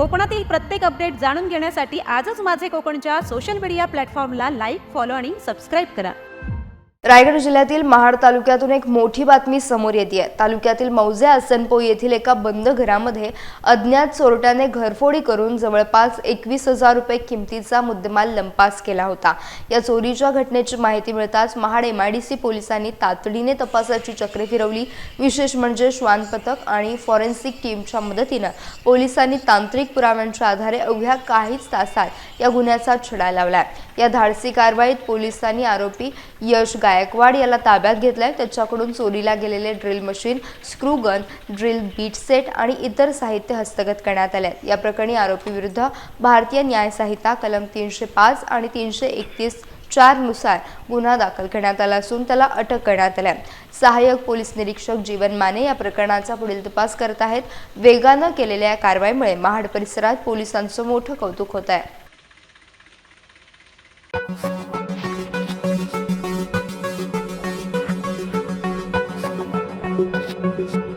कोकणातील प्रत्येक अपडेट जाणून घेण्यासाठी आजच माझे कोकणच्या सोशल मीडिया प्लॅटफॉर्मला लाईक, फॉलो आणि सबस्क्राईब करा। रायगड जिल्ह्यातील महाड तालुक्यातून एक मोठी बातमी समोर येते। तालुक्यातील मौजे आसनपो येथील एका बंद घरामध्ये अज्ञात चोरट्याने घरफोडी करून जवळपास 21,000 रुपये किमतीचा मुद्देमाल लंपास केला होता। या चोरीच्या घटनेची माहिती मिळताच महाड MIDC पोलिसांनी तातडीने तपासाची चक्रे फिरवली। विशेष म्हणजे श्वान पथक आणि फॉरेन्सिक टीमच्या मदतीने पोलिसांनी तांत्रिक पुराव्यांच्या आधारे अवघ्या काहीच तासात या गुन्ह्याचा छडा लावला। या धाडसी कारवाईत पोलिसांनी आरोपी यश गायकवाड याला ताब्यात घेतलाय। त्याच्याकडून चोरीला गेलेले drill machine, screw gun, drill bit set आणि इतर साहित्य हस्तगत करण्यात आले। या प्रकरणी आरोपी विरुद्ध भारतीय न्याय संहिता कलम 305 आणि 331(4) नुसार गुन्हा दाखल करण्यात आला असून त्याला अटक करण्यात आली। सहाय्यक पोलीस निरीक्षक जीवन माने या प्रकरणाचा पुढील तपास करत आहेत। वेगाने केलेल्या या कारवाईमुळे महाड परिसरात पोलिसांचं मोठं कौतुक होत आहे। Thank you.